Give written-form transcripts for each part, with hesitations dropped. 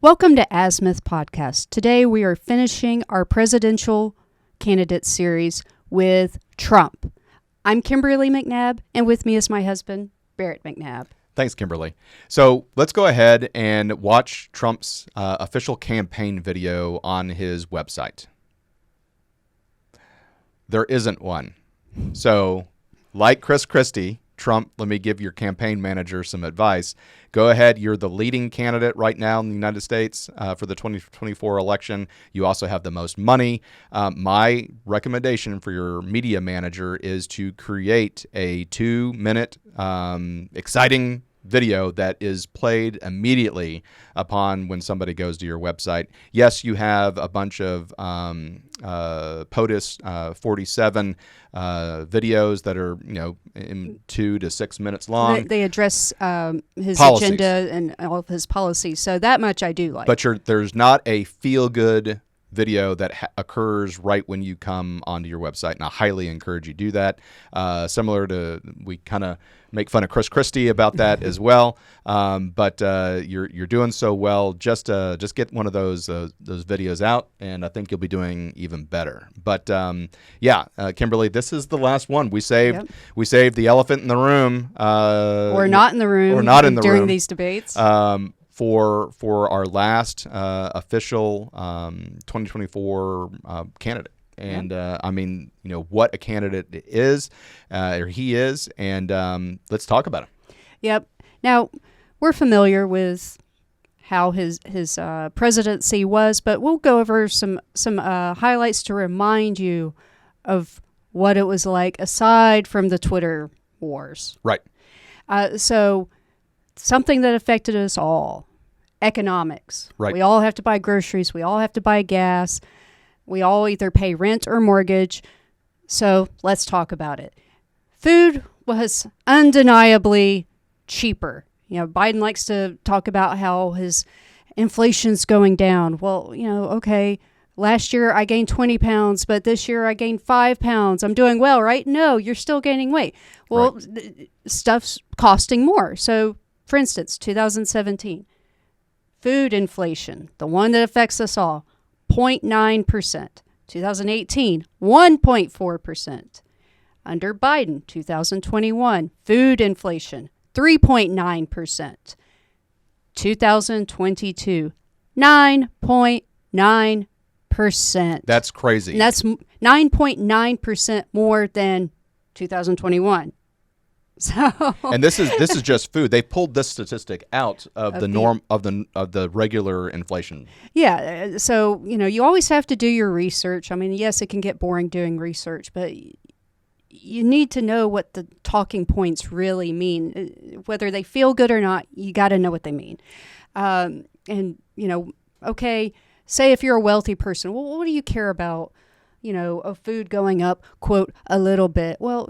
Welcome to Azimuth Podcast. Today we are finishing our presidential candidate series with Trump. I'm Kimberly McNabb, and with me is my husband, Barrett McNabb. Thanks, Kimberly. So let's go ahead and watch Trump's official campaign video on his website. There isn't one. So, like Chris Christie, Trump, let me give your campaign manager some advice. Go ahead. You're the leading candidate right now in the United States for the 2024 election. You also have the most money. My recommendation for your media manager is to create a 2-minute exciting video that is played immediately upon when somebody goes to your website. Yes, you have a bunch of POTUS 47 videos that are, in 2 to 6 minutes long. They address his policies. agenda and all of his policies. So that much I do like. But there's not a feel-good video that occurs right when you come onto your website, and I highly encourage you do that. Similar to, we kind of make fun of Chris Christie about that as well. But you're doing so well. Just get one of those videos out, and I think you'll be doing even better. But Kimberly, this is the last one. We saved the elephant in the room, or not in the room, or not in the during room these debates. For our last official 2024 candidate. And what a candidate is, or he is, and let's talk about him. Yep. Now, we're familiar with how his presidency was, but we'll go over some highlights to remind you of what it was like aside from the Twitter wars. Right. So something that affected us all, economics. Right. We all have to buy groceries. We all have to buy gas. We all either pay rent or mortgage. So let's talk about it. Food was undeniably cheaper. Biden likes to talk about how his inflation's going down. Well, okay, last year I gained 20 pounds, but this year I gained 5 pounds. I'm doing well, right? No, you're still gaining weight. Well, stuff's costing more. So, for instance, 2017, food inflation, the one that affects us all, 0.9%. 2018, 1.4%. Under Biden, 2021, food inflation, 3.9%. 2022, 9.9%. That's crazy. And that's 9.9% more than 2021. So, and this is just food. They pulled this statistic out of the norm of the regular inflation. Yeah. So, you always have to do your research. I mean, yes, it can get boring doing research, but you need to know what the talking points really mean. Whether they feel good or not, you got to know what they mean. Okay, say if you're a wealthy person, well, what do you care about, of food going up, quote, a little bit? Well,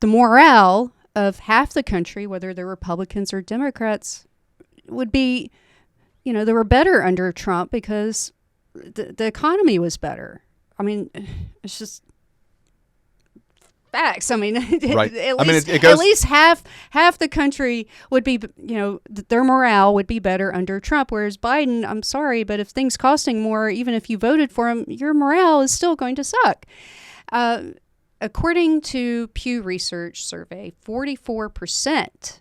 the morale of half the country, whether they're Republicans or Democrats, would be, they were better under Trump because the economy was better. I mean, it's just facts. I mean, right. At least half the country would be, their morale would be better under Trump. Whereas Biden, I'm sorry, but if things costing more, even if you voted for him, your morale is still going to suck. According to Pew Research survey, 44%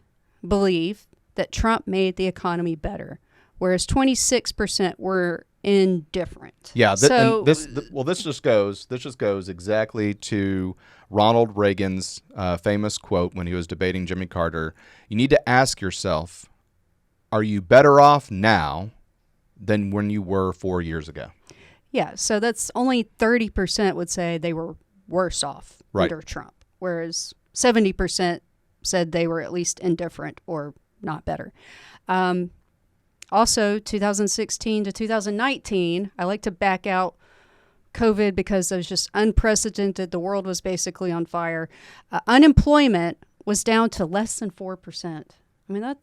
believe that Trump made the economy better, whereas 26% were indifferent. Yeah, this just goes exactly to Ronald Reagan's famous quote when he was debating Jimmy Carter. You need to ask yourself, are you better off now than when you were 4 years ago? Yeah, so that's only 30% would say they were worse off under Trump, whereas 70% said they were at least indifferent or not better. Also, 2016 to 2019, I like to back out COVID because it was just unprecedented. The world was basically on fire. Unemployment was down to less than 4%. I mean,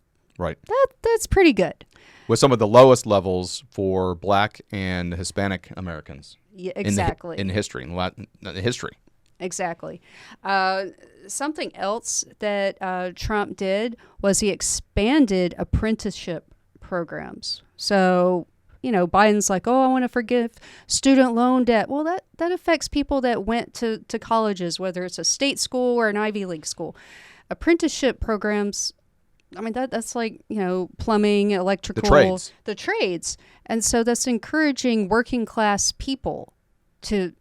that's pretty good. With some of the lowest levels for Black and Hispanic Americans. Yeah, exactly. In history. Exactly. Something else that Trump did was he expanded apprenticeship programs. So, Biden's like, oh, I want to forgive student loan debt. Well, that affects people that went to colleges, whether it's a state school or an Ivy League school. Apprenticeship programs, I mean, that's like, plumbing, electrical. The trades. And so that's encouraging working class people to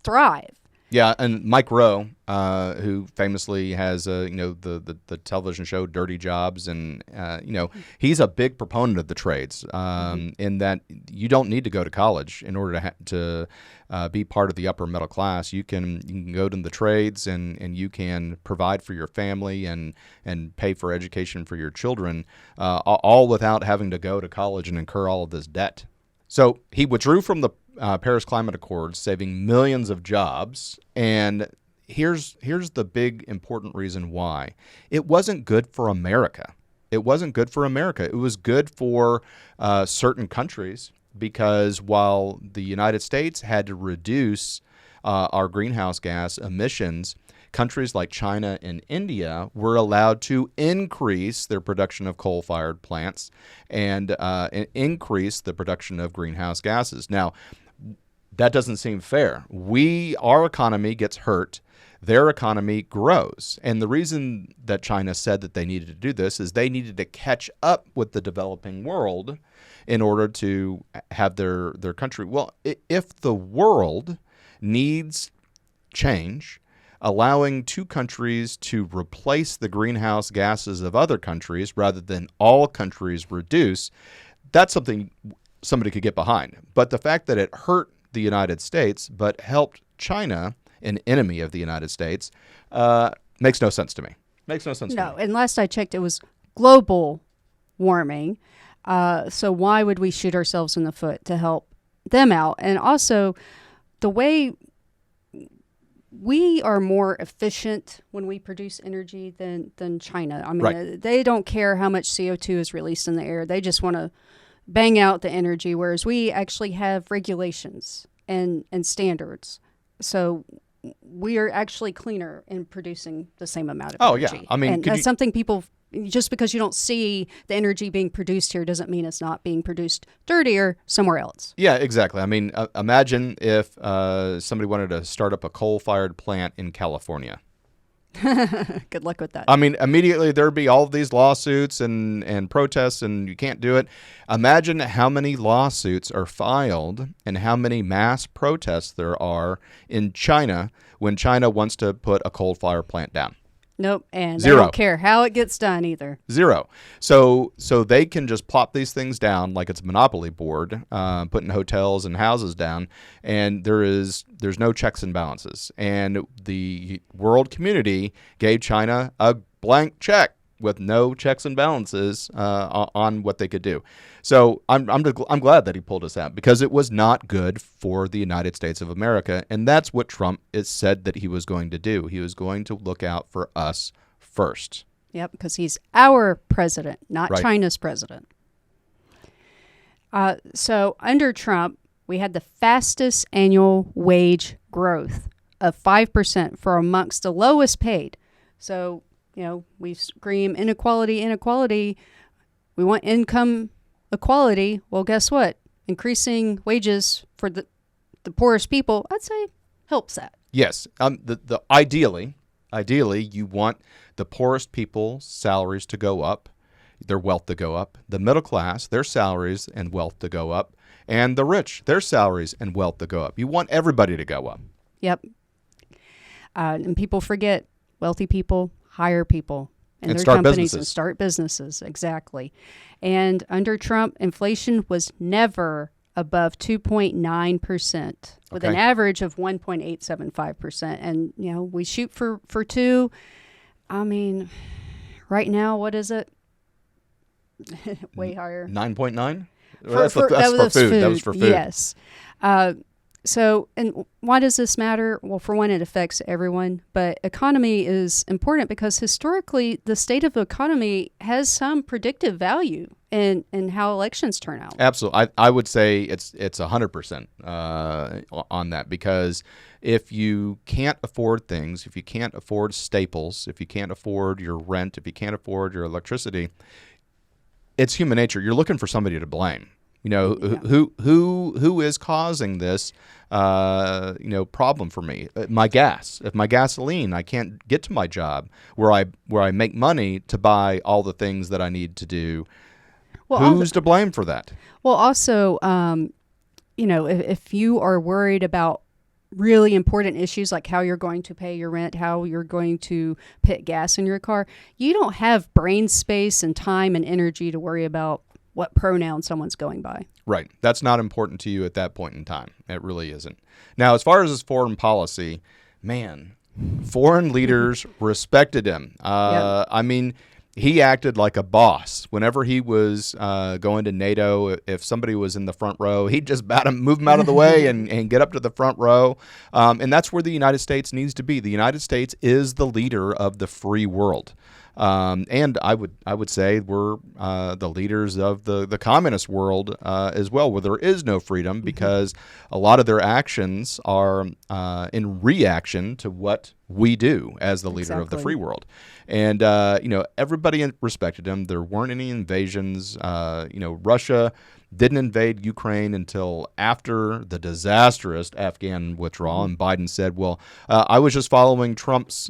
thrive. Yeah, and Mike Rowe, who famously has the television show Dirty Jobs, and he's a big proponent of the trades, in that you don't need to go to college in order to be part of the upper middle class. You can go to the trades and you can provide for your family and pay for education for your children, all without having to go to college and incur all of this debt. So he withdrew from the Paris Climate Accords, saving millions of jobs. And here's the big important reason why. It wasn't good for America. It wasn't good for America. It was good for certain countries, because while the United States had to reduce our greenhouse gas emissions, countries like China and India were allowed to increase their production of coal-fired plants and increase the production of greenhouse gases. Now, that doesn't seem fair. Our economy gets hurt, their economy grows. And the reason that China said that they needed to do this is they needed to catch up with the developing world in order to have their country. Well, if the world needs change, allowing two countries to replace the greenhouse gases of other countries rather than all countries reduce, that's something somebody could get behind. But the fact that it hurt the United States but helped China, an enemy of the United States, makes no sense to me. Makes no sense to me. No, and last I checked, it was global warming. So why would we shoot ourselves in the foot to help them out? And also, the way we are more efficient when we produce energy than China. I mean, right. They don't care how much CO2 is released in the air. They just want to bang out the energy, whereas we actually have regulations and standards. So we are actually cleaner in producing the same amount of energy. Yeah. I mean, and that's something people, just because you don't see the energy being produced here doesn't mean it's not being produced dirtier somewhere else. Yeah, exactly. I mean, imagine if somebody wanted to start up a coal-fired plant in California. Good luck with that. I mean, immediately there'd be all of these lawsuits and protests, and you can't do it. Imagine how many lawsuits are filed and how many mass protests there are in China when China wants to put a coal-fired plant down. Nope, and Zero. They don't care how it gets done either. Zero. So they can just plop these things down like it's a monopoly board, putting hotels and houses down, and there's no checks and balances. And the world community gave China a blank check with no checks and balances on what they could do. So I'm glad that he pulled us out, because it was not good for the United States of America, and that's what Trump has said that he was going to do. He was going to look out for us first. Yep, because he's our president, not Right. China's president. So under Trump, we had the fastest annual wage growth of 5% for amongst the lowest paid. So, we scream inequality, inequality. We want income equality. Well, guess what? Increasing wages for the poorest people, I'd say, helps that. Yes. The ideally, you want the poorest people's salaries to go up, their wealth to go up, the middle class, their salaries and wealth to go up, and the rich, their salaries and wealth to go up. You want everybody to go up. Yep. And people forget, wealthy people hire people in And their start companies businesses. and start businesses. Exactly. And under Trump, inflation was never above 2.9%, with an Okay. average of 1.875%. And, we shoot for 2. I mean, right now, what is it? Way higher. 9.9? That That's for food. That was for food. Yes. So, and why does this matter? Well, for one, it affects everyone, but economy is important because historically the state of the economy has some predictive value in how elections turn out. Absolutely. I would say it's 100% on that, because if you can't afford things, if you can't afford staples, if you can't afford your rent, if you can't afford your electricity, it's human nature. You're looking for somebody to blame. Yeah. Who is causing this problem for me? My gas. If my gasoline, I can't get to my job where I make money to buy all the things that I need to do. Well, who's to blame for that? Well, also, if you are worried about really important issues like how you're going to pay your rent, how you're going to put gas in your car, you don't have brain space and time and energy to worry about what pronoun someone's going by. Right. That's not important to you at that point in time. It really isn't. Now, as far as his foreign policy, man, foreign leaders respected him. Yep. I mean, he acted like a boss. Whenever he was going to NATO, if somebody was in the front row, he'd just move them out of the way and get up to the front row. And that's where the United States needs to be. The United States is the leader of the free world. And I would say we're the leaders of the communist world as well, where there is no freedom because a lot of their actions are in reaction to what we do as the leader of the free world. And, everybody respected him. There weren't any invasions. Russia didn't invade Ukraine until after the disastrous Afghan withdrawal. And Biden said, well, I was just following Trump's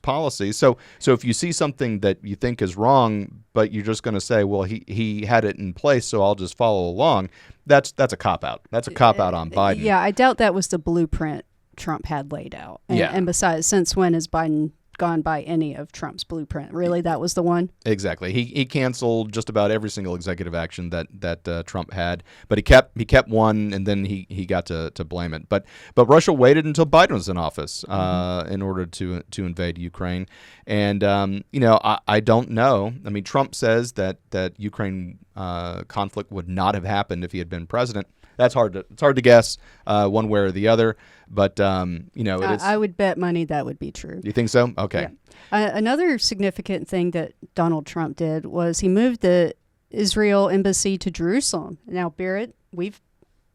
policy. So if you see something that you think is wrong, but you're just going to say, well, he had it in place, so I'll just follow along, that's a cop-out. That's a cop-out on Biden. Yeah, I doubt that was the blueprint Trump had laid out. And besides, since when has Biden gone by any of Trump's blueprint? Really, that was the one? Exactly. He canceled just about every single executive action that Trump had, but he kept one, and then he got to blame it. But Russia waited until Biden was in office in order to invade Ukraine, and I don't know. I mean, Trump says that Ukraine conflict would not have happened if he had been president. It's hard to guess one way or the other, but I would bet money that would be true. You think so? Okay. Yeah. Another significant thing that Donald Trump did was he moved the Israel embassy to Jerusalem. Now, Barrett, we've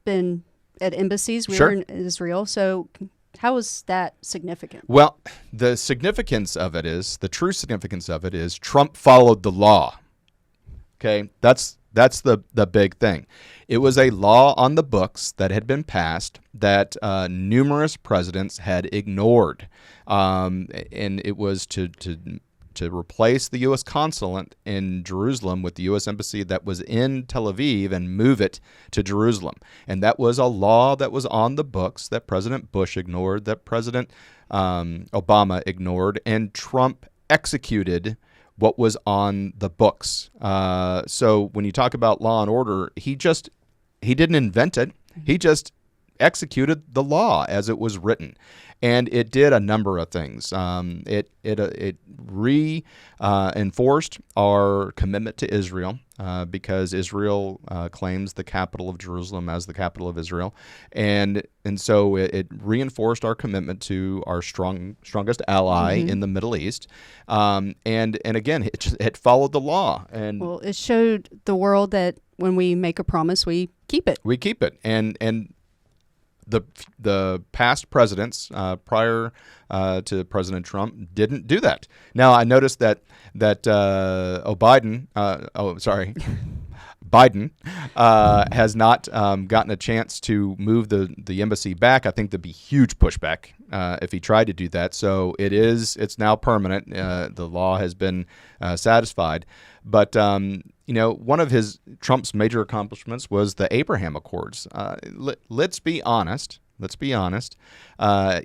been at embassies. We were in Israel, so how is that significant? Well, the true significance of it is Trump followed the law. Okay, that's the big thing. It was a law on the books that had been passed that numerous presidents had ignored, and it was to replace the U.S. consulate in Jerusalem with the U.S. embassy that was in Tel Aviv and move it to Jerusalem. And that was a law that was on the books that President Bush ignored, that President Obama ignored, and Trump executed what was on the books. So when you talk about law and order, he didn't invent it. He just executed the law as it was written. And it did a number of things. It reinforced our commitment to Israel because Israel claims the capital of Jerusalem as the capital of Israel, and so it reinforced our commitment to our strongest ally in the Middle East. And again, it followed the law. And well, it showed the world that when we make a promise, we keep it. We keep it, and the past presidents prior to President Trump didn't do that. Now I noticed that Biden has not gotten a chance to move the embassy back. I think there'd be huge pushback if he tried to do that. So it's now permanent. The law has been satisfied. But one of Trump's major accomplishments was the Abraham Accords. Let's be honest.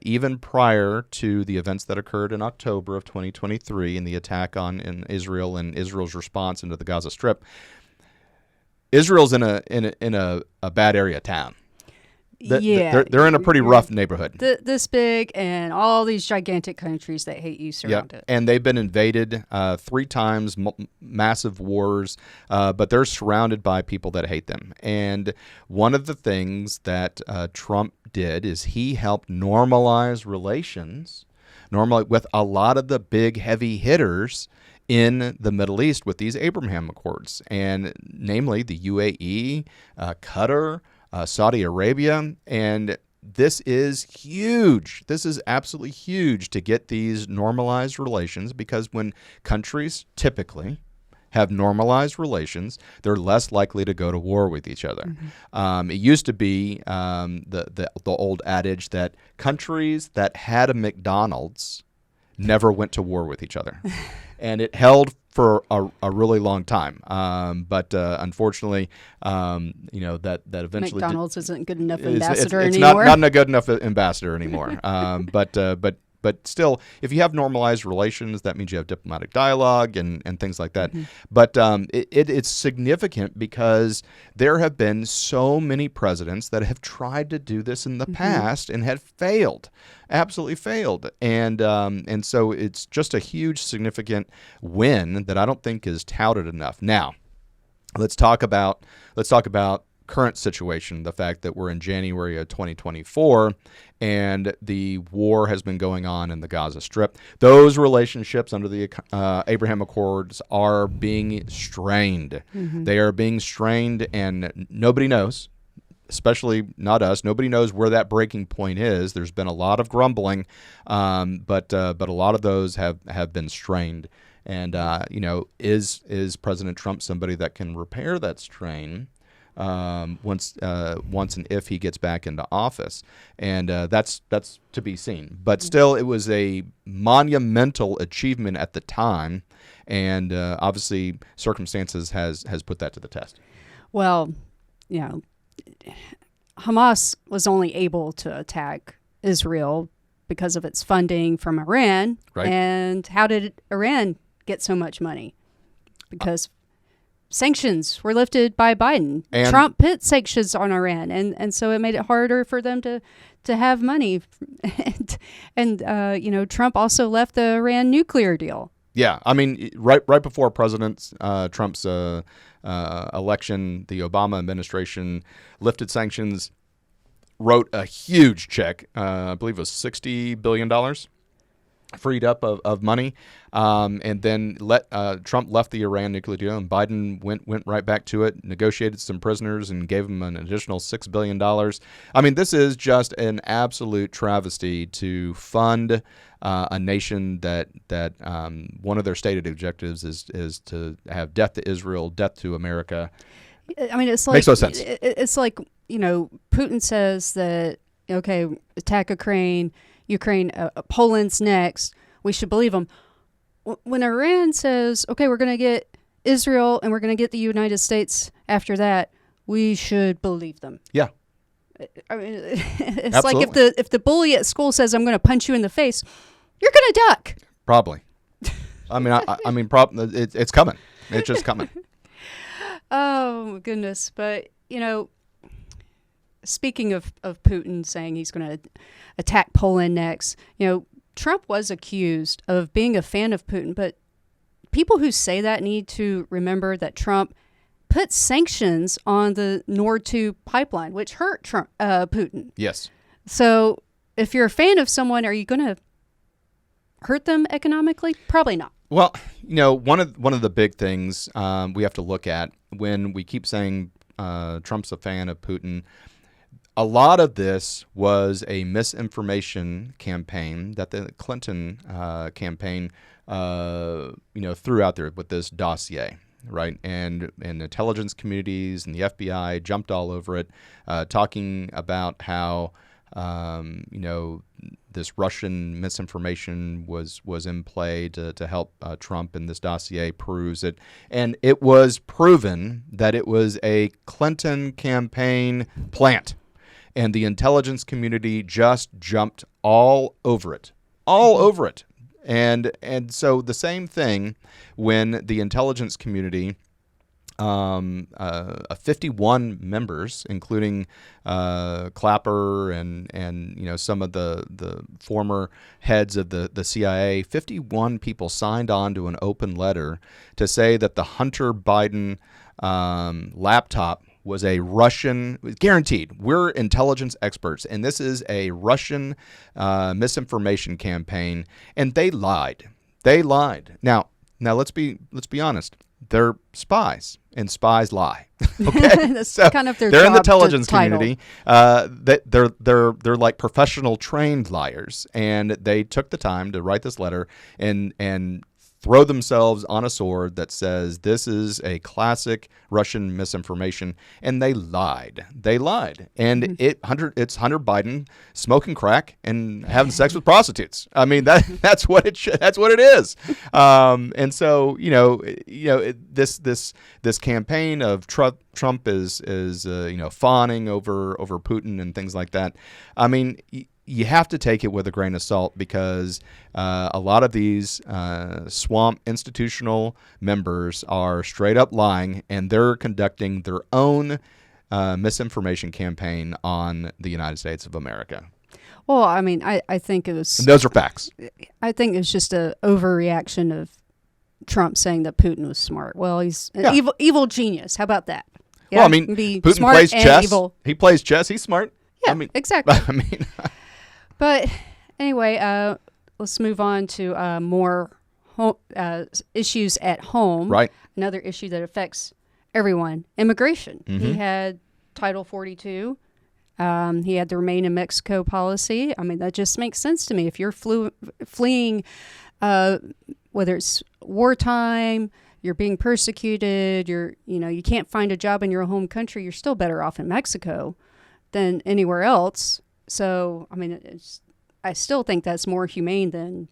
Even prior to the events that occurred in October of 2023 and the attack in Israel and Israel's response into the Gaza Strip, Israel's in a bad area of town. They're in a pretty rough neighborhood. This big, and all these gigantic countries that hate you surround it. And they've been invaded 3 times, massive wars, but they're surrounded by people that hate them. And one of the things that Trump did is he helped normalize relations, with a lot of the big heavy hitters in the Middle East with these Abraham Accords, and namely the UAE, Qatar, Saudi Arabia, and this is huge. This is absolutely huge to get these normalized relations, because when countries typically have normalized relations, they're less likely to go to war with each other. It used to be the old adage that countries that had a McDonald's never went to war with each other. And it held for a really long time. But unfortunately, that eventually McDonald's isn't good enough ambassador it's anymore. not a good enough ambassador anymore. But still, if you have normalized relations, that means you have diplomatic dialogue and things like that. But it's significant because there have been so many presidents that have tried to do this in the past and had failed, absolutely failed. And so it's just a huge, significant win that I don't think is touted enough. Now, let's talk about current situation, the fact that we're in January of 2024 and the war has been going on in the Gaza Strip. Those relationships under the Abraham Accords are being strained. They are being strained, and nobody knows, especially not us. Nobody knows where that breaking point is. There's been a lot of grumbling, but a lot of those have been strained. And is President Trump somebody that can repair that strain once and if he gets back into office? And that's to be seen. But still, it was a monumental achievement at the time, and obviously circumstances has put that to the test. Well, Hamas was only able to attack Israel because of its funding from Iran. Right. And how did Iran get so much money? Because sanctions were lifted by Biden. And Trump put sanctions on Iran, and so it made it harder for them to have money. and Trump also left the Iran nuclear deal. Yeah, I mean, right before President Trump's election, the Obama administration lifted sanctions, wrote a huge check, I believe it was $60 billion, freed up of money, and then Trump left the Iran nuclear deal, and Biden went right back to it, negotiated some prisoners, and gave him an additional $6 billion. I mean, this is just an absolute travesty to fund a nation that one of their stated objectives is to have death to Israel, death to America. I mean, it's like makes no sense. It's like Putin says that attack Ukraine, Poland's next. We should believe him. When Iran says, okay, we're going to get Israel and we're going to get the United States after that, we should believe them. Yeah. I mean, it's Absolutely. like if the bully at school says, I'm going to punch you in the face, you're going to duck. Probably. I mean, it's coming. It's just coming. Oh, goodness. But, speaking of Putin saying he's going to attack Poland next, Trump was accused of being a fan of Putin, but people who say that need to remember that Trump put sanctions on the Nord 2 pipeline, which hurt Putin. Yes. So if you're a fan of someone, are you going to hurt them economically? Probably not. Well, one of the big things we have to look at when we keep saying Trump's a fan of Putin, a lot of this was a misinformation campaign that the Clinton campaign threw out there with this dossier, right? And intelligence communities and the FBI jumped all over it, talking about how this Russian misinformation was in play to help Trump, and this dossier proves it. And it was proven that it was a Clinton campaign plant. And the intelligence community just jumped all over it. And so the same thing when the intelligence community, 51 members, including Clapper and some of the former heads of the CIA, 51 people signed on to an open letter to say that the Hunter Biden laptop was a Russian, guaranteed. We're intelligence experts, and this is a Russian misinformation campaign, and they lied. Now let's be honest. They're spies, and spies lie. Okay, That's so kind of their they're in the job intelligence title. community. They're like professional trained liars, and they took the time to write this letter and throw themselves on a sword that says this is a classic Russian misinformation, and they lied. They lied, and it's Hunter Biden smoking crack and having sex with prostitutes. I mean that's what it is. And so this campaign of Trump is fawning over Putin and things like that. I mean, you have to take it with a grain of salt, because a lot of these swamp institutional members are straight up lying, and they're conducting their own misinformation campaign on the United States of America. Well, I mean, I think it was... And those are facts. I think it's just an overreaction of Trump saying that Putin was smart. Well, he's an evil genius. How about that? Yeah, well, I mean, Putin plays chess. Evil. He plays chess. He's smart. Yeah, I mean, exactly. I mean... But anyway, let's move on to more issues at home. Right. Another issue that affects everyone, immigration. He had Title 42. He had the Remain in Mexico policy. I mean, that just makes sense to me. If you're fleeing, whether it's wartime, you're being persecuted, you can't find a job in your home country, you're still better off in Mexico than anywhere else. So, I mean, I still think that's more humane than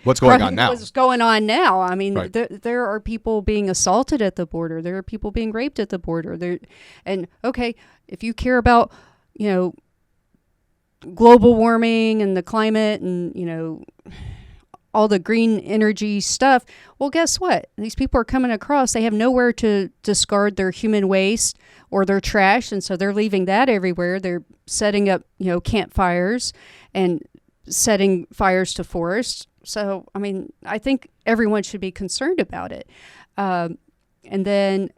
what's going on now. What's going on now? I mean, right. there are people being assaulted at the border. There are people being raped at the border. And okay, if you care about, global warming and the climate and, all the green energy stuff, well, guess what? These people are coming across. They have nowhere to discard their human waste or their trash, and so they're leaving that everywhere. They're setting up, campfires and setting fires to forests. So, I mean, I think everyone should be concerned about it. And then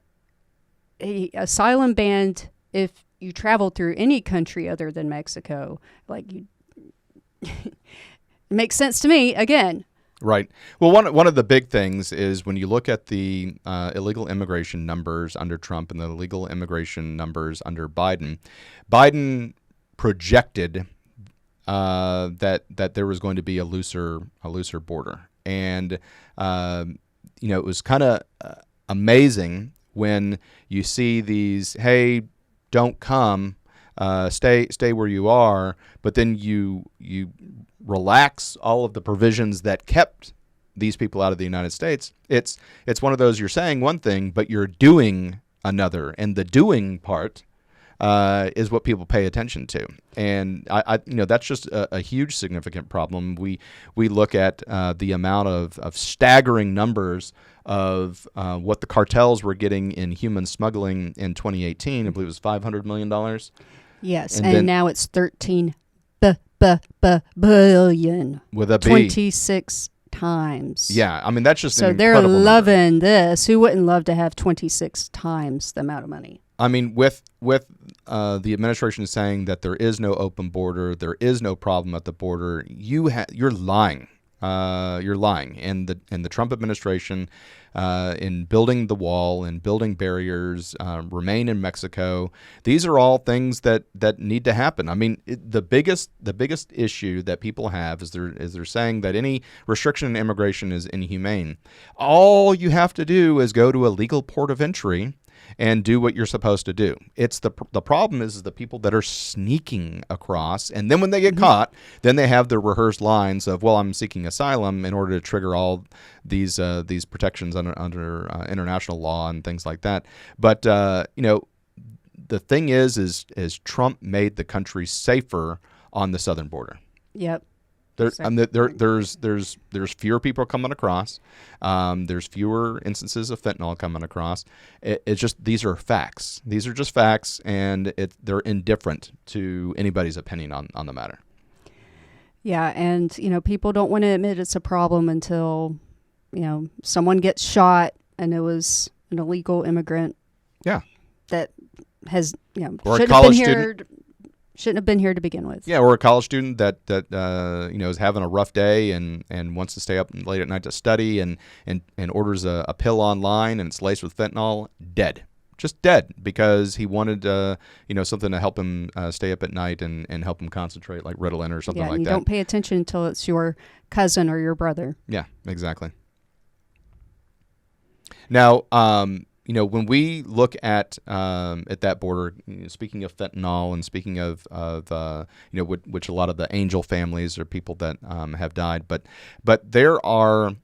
a asylum ban if you travel through any country other than Mexico, it makes sense to me, again. Right. Well, one of the big things is when you look at the illegal immigration numbers under Trump and the illegal immigration numbers under Biden, Biden projected that there was going to be a looser border, and it was kind of amazing when you see these, hey, don't come, stay where you are, but then you relax all of the provisions that kept these people out of the United States. It's one of those, you're saying one thing, but you're doing another, and the doing part is what people pay attention to. And I that's just a huge significant problem. We look at the amount of staggering numbers of what the cartels were getting in human smuggling in 2018. I believe it was $500 million. Yes, and now it's 13 billion with a B. 26 times. Yeah, I mean, that's just so an they're incredible loving number. this. Who wouldn't love to have 26 times the amount of money? I mean, with the administration saying that there is no open border, there is no problem at the border, you're lying. You're lying. And the Trump administration, in building the wall and building barriers, Remain in Mexico, these are all things that need to happen. I mean, the biggest issue that people have is they're saying that any restriction in immigration is inhumane. All you have to do is go to a legal port of entry and do what you're supposed to do. It's the problem is the people that are sneaking across, and then when they get caught, then they have their rehearsed lines of, well, I'm seeking asylum in order to trigger all these protections under international law and things like that. But the thing is Trump made the country safer on the southern border. Yep. There's fewer people coming across. There's fewer instances of fentanyl coming across. It's just, these are facts. These are just facts, and they're indifferent to anybody's opinion on the matter. Yeah, and people don't want to admit it's a problem until someone gets shot, and it was an illegal immigrant. Yeah. That has or shouldn't a college student. Shouldn't have been here to begin with. Yeah, or a college student that is having a rough day and wants to stay up late at night to study and orders a pill online and it's laced with fentanyl, dead. just dead because he wanted something to help him stay up at night and help him concentrate, like Ritalin or something like you that. Don't pay attention until it's your cousin or your brother. Yeah, exactly. Now, when we look at that border, speaking of fentanyl and speaking of which a lot of the angel families are people that have died, but there are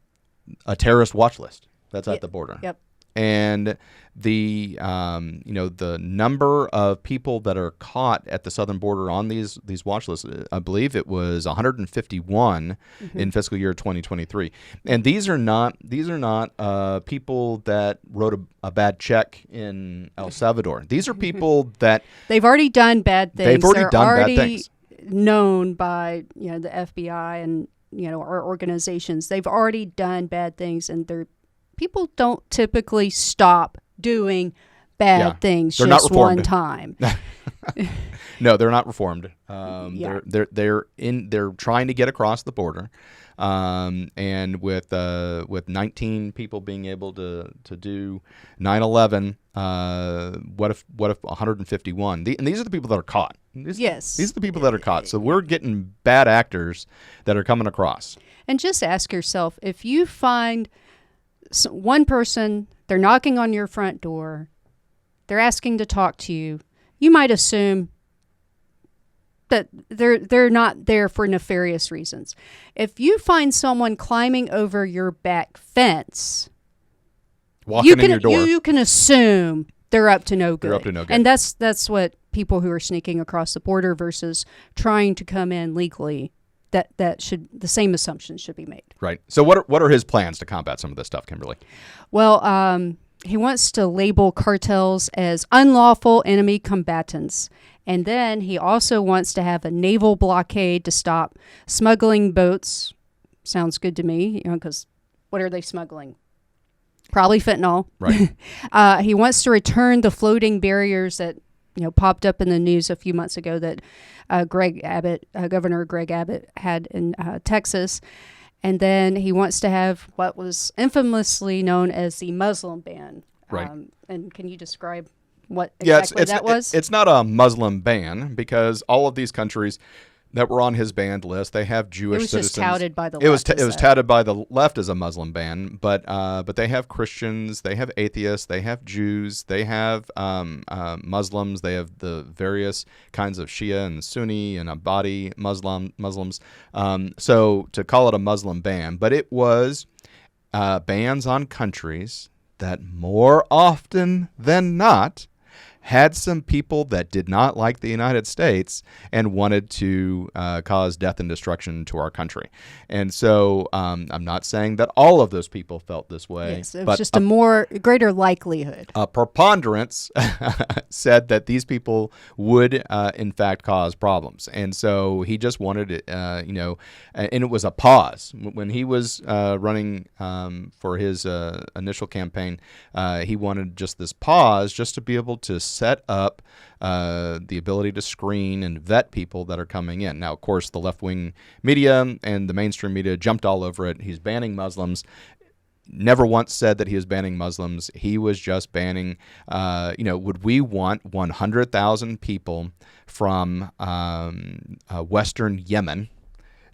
a terrorist watch list that's at the border. Yep. And the the number of people that are caught at the southern border on these watch lists, I believe it was 151 in fiscal year 2023. And these are not people that wrote a bad check in El Salvador. These are people that they've already done bad things. They're already known by the FBI and our organizations. They've already done bad things, and people don't typically stop doing bad things just one time. No, they're not reformed. They're trying to get across the border, and with 19 people being able to do 9/11, what if 151? And these are the people that are caught. These are the people that are caught. So we're getting bad actors that are coming across. And just ask yourself, if you find one person, they're knocking on your front door, they're asking to talk to you, you might assume that they're not there for nefarious reasons. If you find someone climbing over your back fence, walking in your door, you can assume they're up to no good. They're up to no good. And that's what people who are sneaking across the border versus trying to come in legally, the same assumptions should be made. Right. So what are his plans to combat some of this stuff, Kimberly? Well, he wants to label cartels as unlawful enemy combatants. And then he also wants to have a naval blockade to stop smuggling boats. Sounds good to me, because what are they smuggling? Probably fentanyl. Right. He wants to return the floating barriers that popped up in the news a few months ago that Governor Greg Abbott had in Texas. And then he wants to have what was infamously known as the Muslim ban. Right. And can you describe what exactly that was? It's not a Muslim ban because all of these countries that were on his banned list, they have Jewish citizens. It was just touted by the left. It was touted by the left as a Muslim ban, but they have Christians, they have atheists, they have Jews, they have Muslims, they have the various kinds of Shia and Sunni and Abadi Muslims. So to call it a Muslim ban, but it was bans on countries that more often than not had some people that did not like the United States and wanted to cause death and destruction to our country. And so I'm not saying that all of those people felt this way. Yes, it was just a greater likelihood. A preponderance said that these people would, in fact, cause problems. And so he just wanted it, and it was a pause. When he was running for his initial campaign, he wanted just this pause just to be able to set up the ability to screen and vet people that are coming in. Now, of course, the left-wing media and the mainstream media jumped all over it. He's banning Muslims. Never once said that he was banning Muslims. He was just banning, would we want 100,000 people from Western Yemen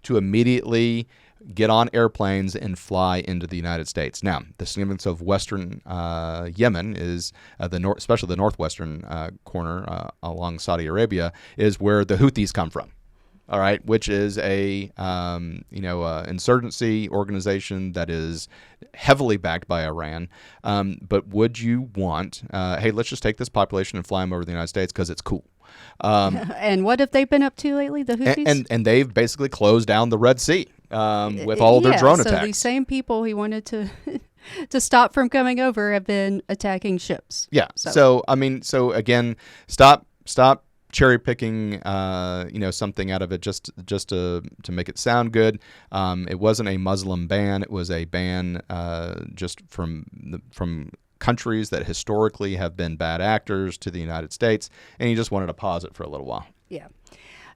to immediately get on airplanes and fly into the United States? Now, the significance of Western Yemen is especially the northwestern corner along Saudi Arabia, is where the Houthis come from. All right, which is a insurgency organization that is heavily backed by Iran. But would you want, hey, let's just take this population and fly them over the United States because it's cool? And what have they been up to lately, the Houthis? And they've basically closed down the Red Sea with all of their drone attacks. So these same people he wanted to stop from coming over have been attacking ships. Yeah. So again, stop cherry picking something out of it just to make it sound good. It wasn't a Muslim ban. It was a ban just from countries that historically have been bad actors to the United States, and he just wanted to pause it for a little while. Yeah.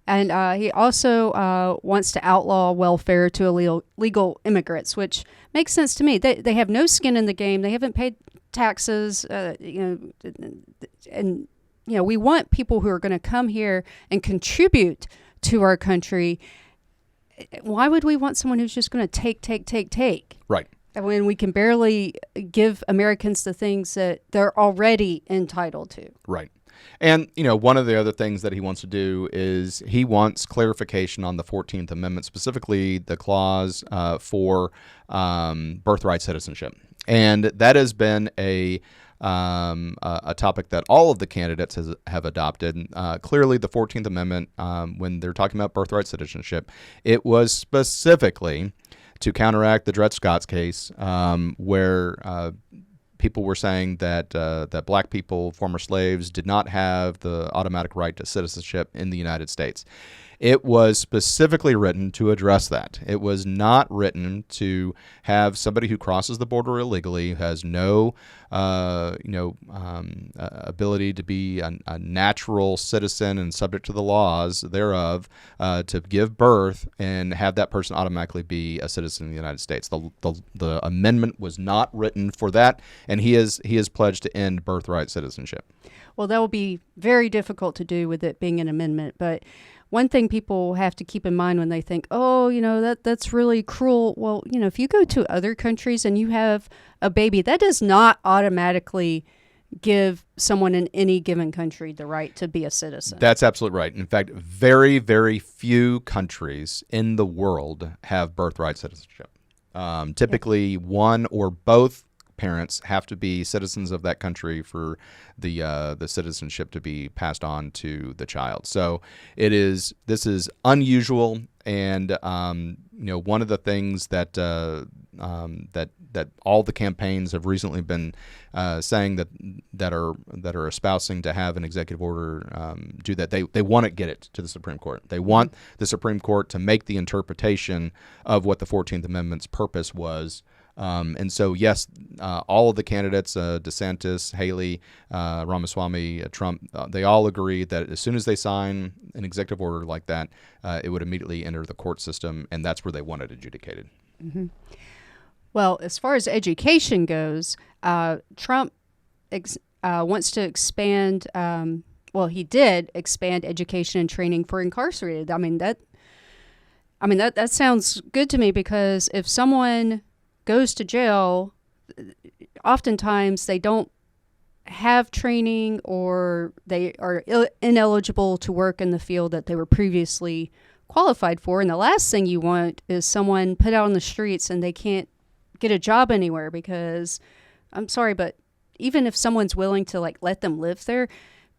And he also wants to outlaw welfare to illegal immigrants, which makes sense to me. They have no skin in the game. They haven't paid taxes, and we want people who are going to come here and contribute to our country. Why would we want someone who's just going to take? Right. When we can barely give Americans the things that they're already entitled to. Right. And, one of the other things that he wants to do is he wants clarification on the 14th Amendment, specifically the clause for birthright citizenship. And that has been a topic that all of the candidates have adopted. Clearly, the 14th Amendment, when they're talking about birthright citizenship, it was specifically to counteract the Dred Scott's case, where people were saying that black people, former slaves, did not have the automatic right to citizenship in the United States. It was specifically written to address that. It was not written to have somebody who crosses the border illegally, who has no ability to be a natural citizen and subject to the laws thereof, to give birth and have that person automatically be a citizen of the United States. The amendment was not written for that, and he has pledged to end birthright citizenship. Well, that will be very difficult to do with it being an amendment, but one thing people have to keep in mind when they think, that's really cruel. Well, if you go to other countries and you have a baby, that does not automatically give someone in any given country the right to be a citizen. That's absolutely right. In fact, very, very few countries in the world have birthright citizenship. Typically, one or both parents have to be citizens of that country for the citizenship to be passed on to the child. So this is unusual, and one of the things that all the campaigns have recently been saying that are espousing to have an executive order do that. They want to get it to the Supreme Court. They want the Supreme Court to make the interpretation of what the 14th Amendment's purpose was. And so, yes, all of the candidates, DeSantis, Haley, Ramaswamy, Trump, they all agree that as soon as they sign an executive order like that, it would immediately enter the court system, and that's where they want it adjudicated. Mm-hmm. Well, as far as education goes, Trump wants to expand. He did expand education and training for incarcerated. That sounds good to me, because if someone goes to jail, oftentimes they don't have training, or they are ineligible to work in the field that they were previously qualified for. And the last thing you want is someone put out on the streets and they can't get a job anywhere, because I'm sorry, but even if someone's willing to let them live there,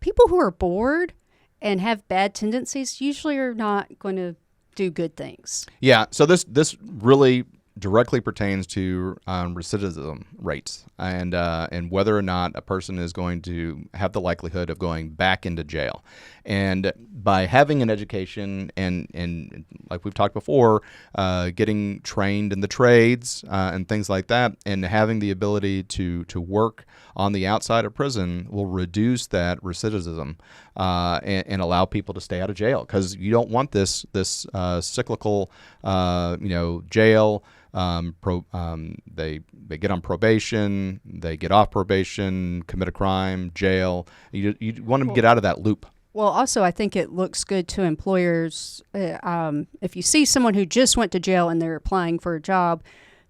people who are bored and have bad tendencies usually are not going to do good things. Yeah. So this really directly pertains to recidivism rates and whether or not a person is going to have the likelihood of going back into jail. And by having an education and like we've talked before, getting trained in the trades and things like that, and having the ability to work on the outside of prison will reduce that recidivism and allow people to stay out of jail, because you don't want this cyclical jail. They get on probation, they get off probation, commit a crime, jail. You want them to get out of that loop. Well, also, I think it looks good to employers. If you see someone who just went to jail and they're applying for a job,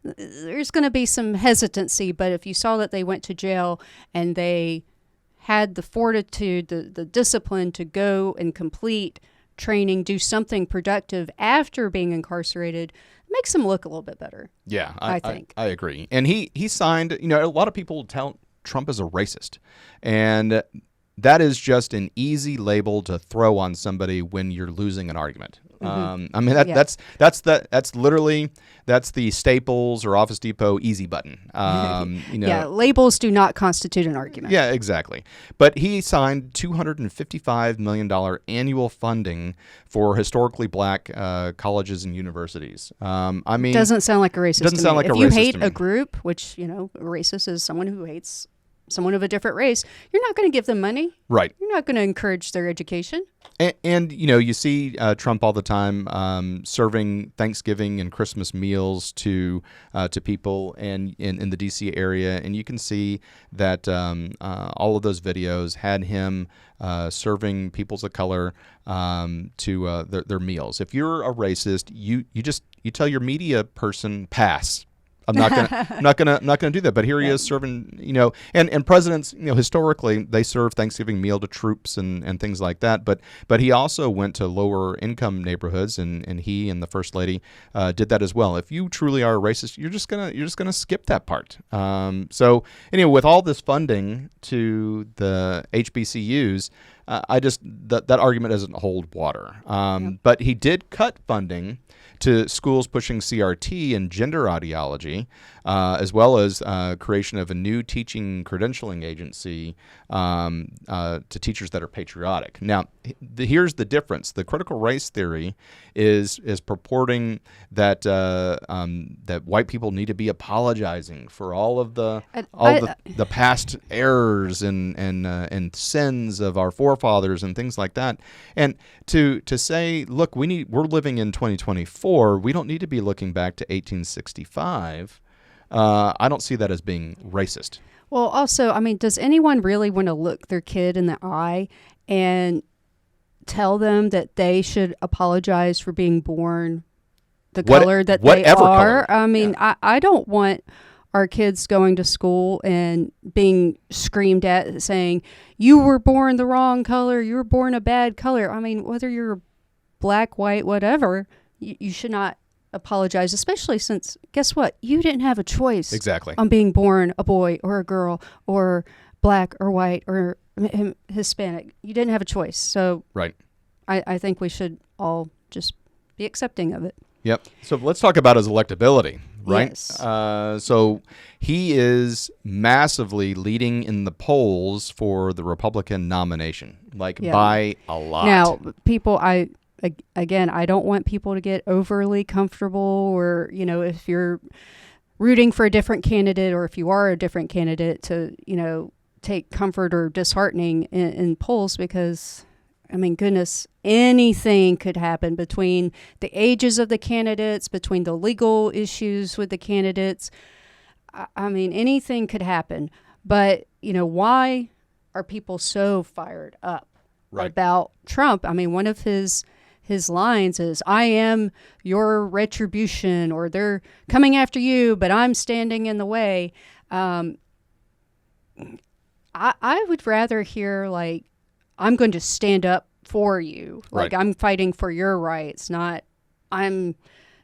there's going to be some hesitancy. But if you saw that they went to jail and they had the fortitude, the discipline to go and complete training, do something productive after being incarcerated, makes them look a little bit better. Yeah, I think. I agree. And he signed, a lot of people tell Trump is a racist. And that is just an easy label to throw on somebody when you're losing an argument. Mm-hmm. That's the Staples or Office Depot easy button. Yeah, labels do not constitute an argument. Yeah, exactly. But he signed $255 million annual funding for historically black colleges and universities. Doesn't sound like a racist. Doesn't to sound me. like if a you racist hate to me. a group, which a racist is someone who hates someone of a different race, you're not going to give them money. Right. You're not going to encourage their education. And you see Trump all the time serving Thanksgiving and Christmas meals to people in the D.C. area, and you can see that all of those videos had him serving peoples of color to their meals. If you're a racist, you tell your media person pass. I'm not gonna do that. But here he is serving, and presidents, historically they serve Thanksgiving meal to troops and things like that. But he also went to lower income neighborhoods, and he and the first lady did that as well. If you truly are a racist, you're just gonna skip that part. So anyway, with all this funding to the HBCUs, that argument doesn't hold water. But he did cut funding to schools pushing CRT and gender ideology, as well as creation of a new teaching credentialing agency to teachers that are patriotic. Now, here's the difference. The critical race theory is purporting that that white people need to be apologizing for all of the past errors and sins of our forefathers and things like that. And to say, look, we're living in 2024. We don't need to be looking back to 1865. I don't see that as being racist. Well, also, does anyone really want to look their kid in the eye and tell them that they should apologize for being born the color that they are? Color. I don't want our kids going to school and being screamed at saying, you were born the wrong color, you were born a bad color. Whether you're black, white, whatever, you should not apologize, especially since, guess what? You didn't have a choice on being born a boy or a girl or black or white or Hispanic. You didn't have a choice. So right. I think we should all just be accepting of it. Yep. So let's talk about his electability, right? Yes. So he is massively leading in the polls for the Republican nomination, by a lot. Now, people, I don't want people to get overly comfortable, or, if you're rooting for a different candidate, or if you are a different candidate, to, take comfort or disheartening in polls, because, goodness, anything could happen between the ages of the candidates, between the legal issues with the candidates. Anything could happen. But, why are people so fired up about Trump? One of his lines is, I am your retribution, or they're coming after you, but I'm standing in the way. I would rather hear, I'm going to stand up for you. I'm fighting for your rights, not I'm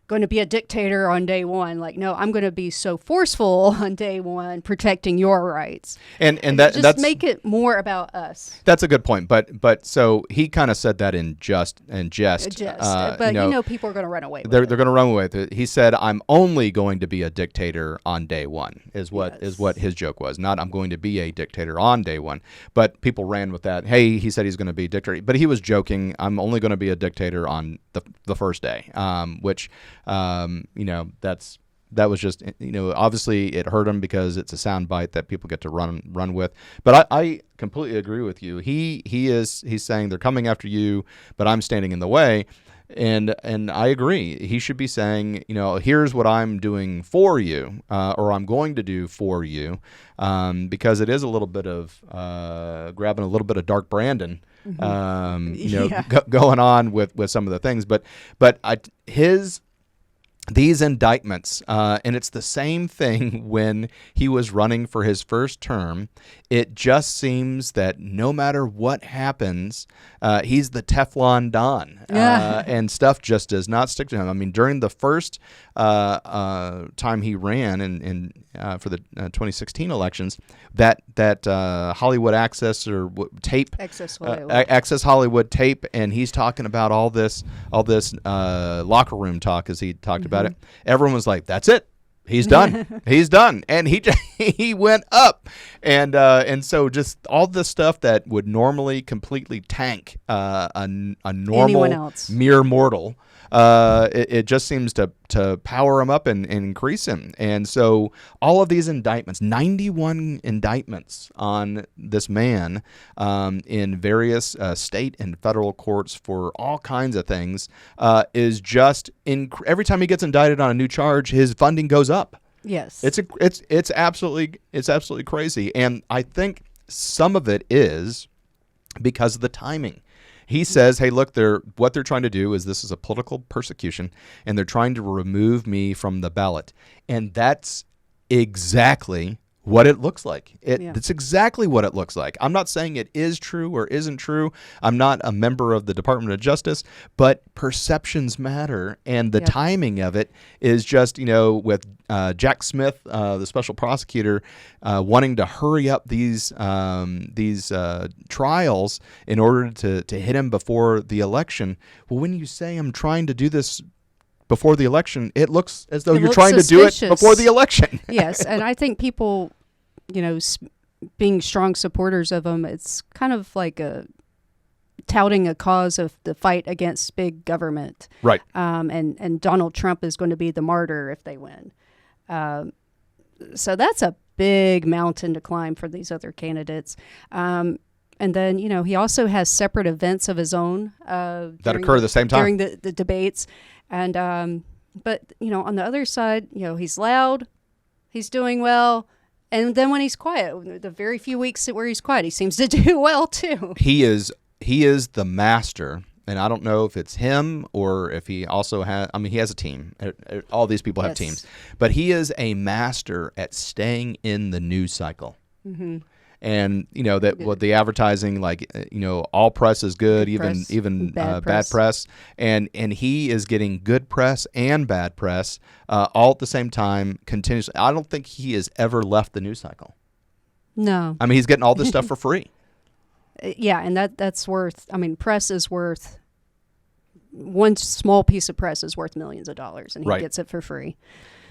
going to be a dictator on day one. No, I'm going to be so forceful on day one, protecting your rights. And that's make it more about us. That's a good point. But so he kind of said that in jest. But people are going to run away with they're it. They're going to run away with it. He said, I'm only going to be a dictator on day one, is what his joke was. Not I'm going to be a dictator on day one. But people ran with that. Hey, he said he's going to be a dictator. But he was joking. I'm only going to be a dictator on the first day, which that was just, obviously it hurt him because it's a soundbite that people get to run with. But I completely agree with you. He's saying they're coming after you, but I'm standing in the way. And I agree. He should be saying, here's what I'm doing for you, or I'm going to do for you, because it is a little bit of grabbing a little bit of Dark Brandon, going on with some of the things. But these indictments, and it's the same thing when he was running for his first term. It just seems that no matter what happens, he's the Teflon Don, and stuff just does not stick to him. During the first time he ran for the 2016 elections, that Hollywood Access or tape, Access Hollywood tape, and he's talking about all this locker room talk, as he talked about it. Everyone was like, "That's it. He's done. He's done." And he went up, and so just all the stuff that would normally completely tank a normal mere mortal, it just seems to to power him up and increase him. And so all of these indictments, 91 indictments on this man in various state and federal courts for all kinds of things, is just every time he gets indicted on a new charge, his funding goes up. Yes. It's absolutely crazy. And I think some of it is because of the timing. He says, hey, look, what they're trying to do is this is a political persecution, and they're trying to remove me from the ballot. And that's exactly what it looks like. It's exactly what it looks like. I'm not saying it is true or isn't true. I'm not a member of the Department of Justice, but perceptions matter, and the timing of it is just, with Jack Smith, the special prosecutor, wanting to hurry up these trials in order to hit him before the election. Well, when you say I'm trying to do this before the election, it looks as though you're trying suspicious. to do it before the election. Yes, and I think people, being strong supporters of him, it's kind of like touting a cause of the fight against big government. Right. And Donald Trump is going to be the martyr if they win. So that's a big mountain to climb for these other candidates. And then, he also has separate events of his own that occur at the same time during the debates. And but on the other side, he's loud, he's doing well, and then when he's quiet, the very few weeks where he's quiet, he seems to do well too. He is the master, and I don't know if it's him or if he also has. I mean, he has a team. All these people have teams, but he is a master at staying in the news cycle. Mm-hmm. And what the advertising, all press is good, even bad press, and he is getting good press and bad press all at the same time continuously. I don't think he has ever left the news cycle. No, I mean, he's getting all this stuff for free. Yeah, and that's worth. I mean, press is worth. One small piece of press is worth millions of dollars, and he gets it for free.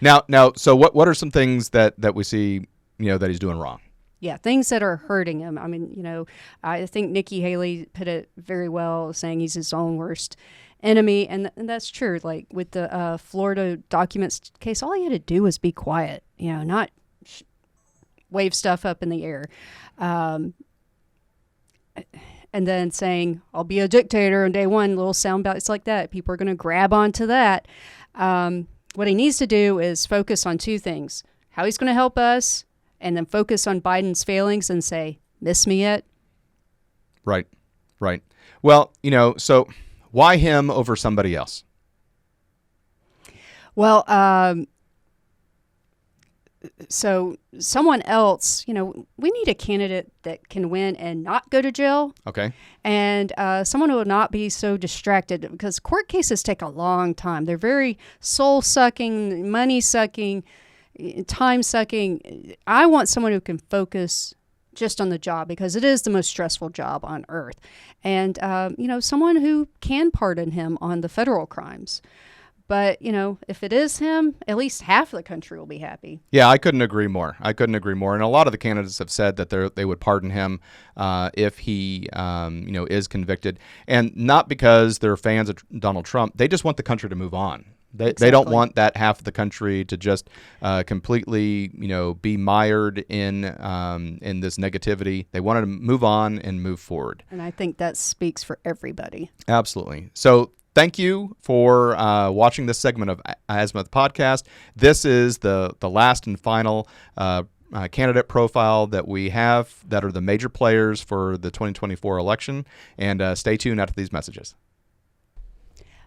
Now, so what are some things that we see, that he's doing wrong? Yeah, things that are hurting him. I mean, I think Nikki Haley put it very well, saying he's his own worst enemy, and that's true. Like with the Florida documents case, all he had to do was be quiet, not wave stuff up in the air, and then saying, "I'll be a dictator on day one." Little sound bites like that. People are going to grab onto that. What he needs to do is focus on two things: how he's going to help us, and then focus on Biden's failings and say, miss me yet? Right. Well, so why him over somebody else? Well, so someone else, we need a candidate that can win and not go to jail. Okay. And someone who will not be so distracted, because court cases take a long time. They're very soul-sucking, money-sucking, time-sucking. I want someone who can focus just on the job, because it is the most stressful job on earth. And, someone who can pardon him on the federal crimes. But, if it is him, at least half of the country will be happy. Yeah, I couldn't agree more. And a lot of the candidates have said that they would pardon him if he, is convicted. And not because they're fans of Donald Trump. They just want the country to move on. They don't want that half of the country to just completely, be mired in this negativity. They want to move on and move forward. And I think that speaks for everybody. Absolutely. So thank you for watching this segment of Azimuth Podcast. This is the last and final candidate profile that we have that are the major players for the 2024 election. And stay tuned after these messages.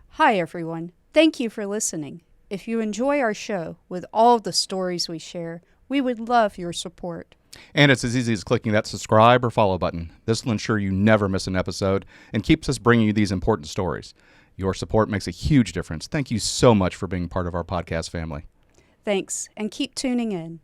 Hi, everyone. Thank you for listening. If you enjoy our show with all of the stories we share, we would love your support. And it's as easy as clicking that subscribe or follow button. This will ensure you never miss an episode and keeps us bringing you these important stories. Your support makes a huge difference. Thank you so much for being part of our podcast family. Thanks, and keep tuning in.